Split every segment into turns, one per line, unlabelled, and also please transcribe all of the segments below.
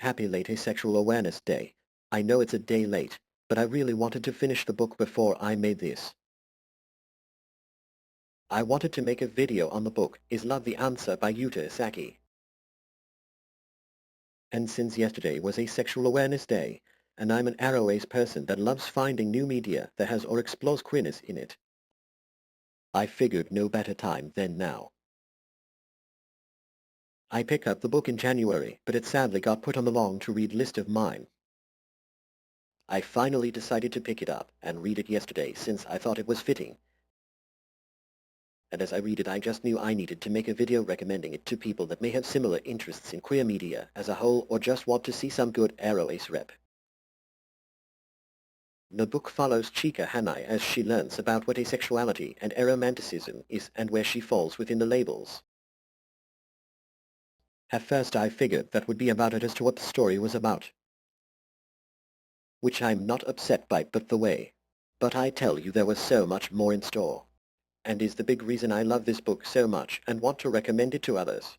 Happy late Asexual Awareness Day. I know it's a day late, but I really wanted to finish the book before I made this. I wanted to make a video on the book, Is Love the Answer by Uta Isaki. And since yesterday was Asexual Awareness Day, and I'm an arrow-ace person that loves finding new media that has or explores queerness in it, I figured no better time than now. I picked up the book in January, but it sadly got put on the long-to-read list of mine. I finally decided to pick it up and read it yesterday since I thought it was fitting. And as I read it I just knew I needed to make a video recommending it to people that may have similar interests in queer media as a whole or just want to see some good arrow-ace rep. The book follows Chika Hanai as she learns about what asexuality and aromanticism is and where she falls within the labels. At first I figured that would be about it as to what the story was about, which I'm not upset by but the way. But I tell you there was so much more in store, and is the big reason I love this book so much and want to recommend it to others.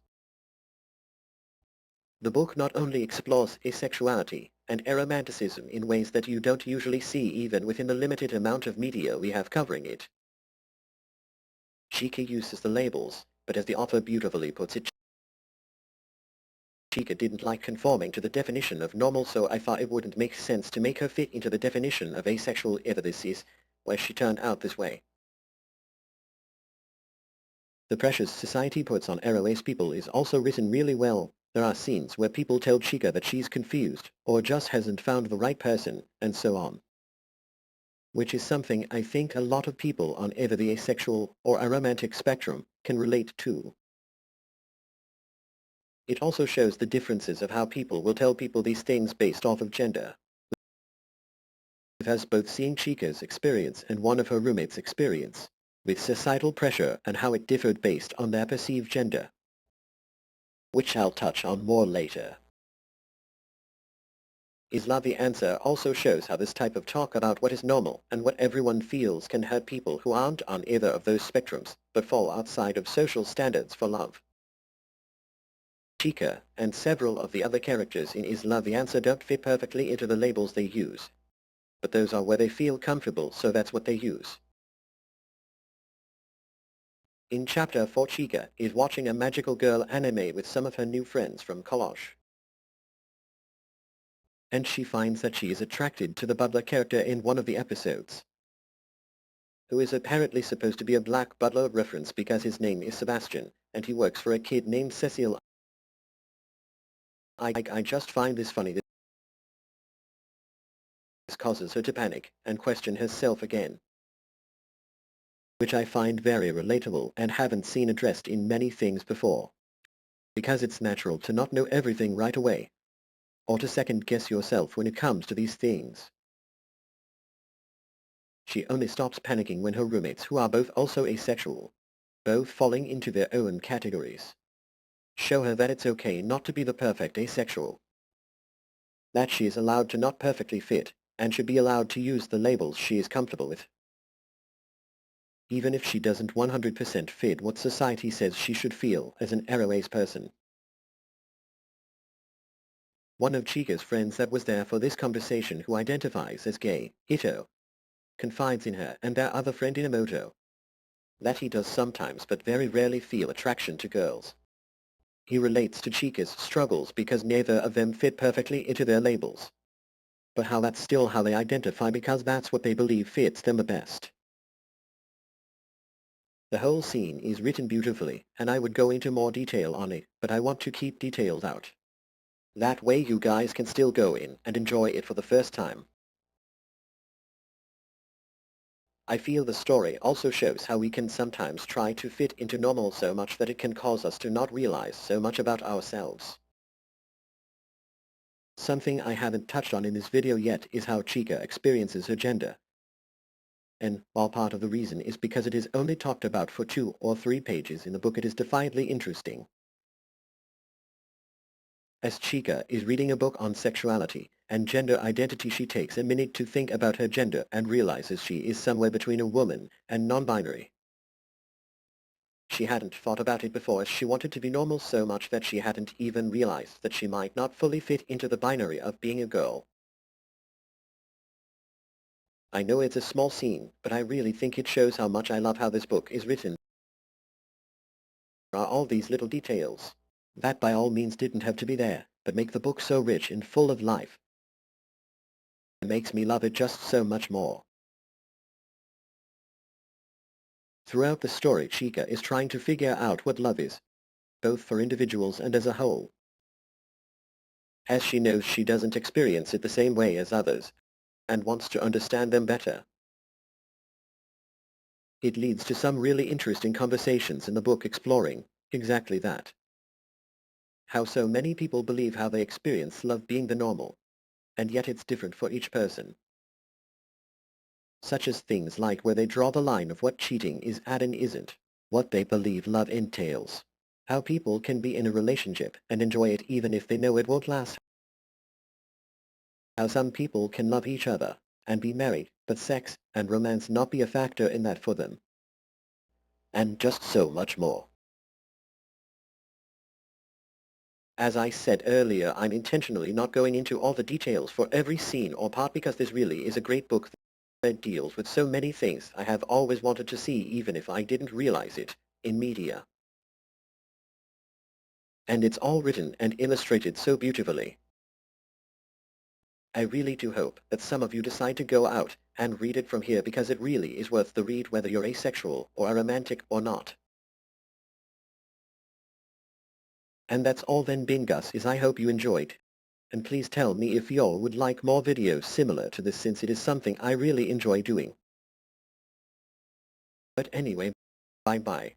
The book not only explores asexuality and aromanticism in ways that you don't usually see even within the limited amount of media we have covering it. Chika uses the labels, but as the author beautifully puts it, Chika didn't like conforming to the definition of normal, so I thought it wouldn't make sense to make her fit into the definition of asexual either. This is why she turned out this way. The pressures society puts on arrow-ace people is also written really well. There are scenes where people tell Chika that she's confused, or just hasn't found the right person, and so on. Which is something I think a lot of people on either the asexual or aromantic spectrum can relate to. It also shows the differences of how people will tell people these things based off of gender. With us both seeing Chika's experience and one of her roommates' experience, with societal pressure and how it differed based on their perceived gender, which I'll touch on more later. Is Love the Answer also shows how this type of talk about what is normal and what everyone feels can hurt people who aren't on either of those spectrums, but fall outside of social standards for love. Chika and several of the other characters in Is Love the Answer don't fit perfectly into the labels they use, but those are where they feel comfortable, so that's what they use. In Chapter 4, Chika is watching a magical girl anime with some of her new friends from college, and she finds that she is attracted to the butler character in one of the episodes, who is apparently supposed to be a black butler reference because his name is Sebastian, and he works for a kid named Cecile. I just find this funny. This causes her to panic and question herself again, which I find very relatable and haven't seen addressed in many things before. Because it's natural to not know everything right away, or to second-guess yourself when it comes to these things. She only stops panicking when her roommates, who are both also asexual, both falling into their own categories, show her that it's okay not to be the perfect asexual, that she is allowed to not perfectly fit, and should be allowed to use the labels she is comfortable with, even if she doesn't 100% fit what society says she should feel as an arrow-ace person. One of Chika's friends that was there for this conversation, who identifies as gay, Ito, confides in her and their other friend Inamoto that he does sometimes but very rarely feel attraction to girls. He relates to Chika's struggles because neither of them fit perfectly into their labels, but how that's still how they identify because that's what they believe fits them the best. The whole scene is written beautifully, and I would go into more detail on it, but I want to keep details out. That way you guys can still go in and enjoy it for the first time. I feel the story also shows how we can sometimes try to fit into normal so much that it can cause us to not realize so much about ourselves. Something I haven't touched on in this video yet is how Chika experiences her gender. And while part of the reason is because it is only talked about for 2 or 3 pages in the book, it is defiantly interesting. As Chika is reading a book on sexuality and gender identity, she takes a minute to think about her gender and realizes she is somewhere between a woman and non-binary. she hadn't thought about it before, as she wanted to be normal so much that she hadn't even realized that she might not fully fit into the binary of being a girl. I know it's a small scene, but I really think it shows how much I love how this book is written. There are all these little details that by all means didn't have to be there, but make the book so rich and full of life. It makes me love it just so much more. Throughout the story, Chika is trying to figure out what love is, both for individuals and as a whole, as she knows she doesn't experience it the same way as others, and wants to understand them better. It leads to some really interesting conversations in the book exploring exactly that. How so many people believe how they experience love being the normal, and yet it's different for each person. Such as things like where they draw the line of what cheating is and isn't, what they believe love entails, how people can be in a relationship and enjoy it even if they know it won't last, how some people can love each other and be married, but sex and romance not be a factor in that for them, and just so much more. As I said earlier, I'm intentionally not going into all the details for every scene or part because this really is a great book that deals with so many things I have always wanted to see even if I didn't realize it in media. And it's all written and illustrated so beautifully. I really do hope that some of you decide to go out and read it from here because it really is worth the read whether you're asexual or aromantic or not. And that's all then, Bingus, is I hope you enjoyed. And please tell me if y'all would like more videos similar to this since it is something I really enjoy doing. But anyway, bye bye.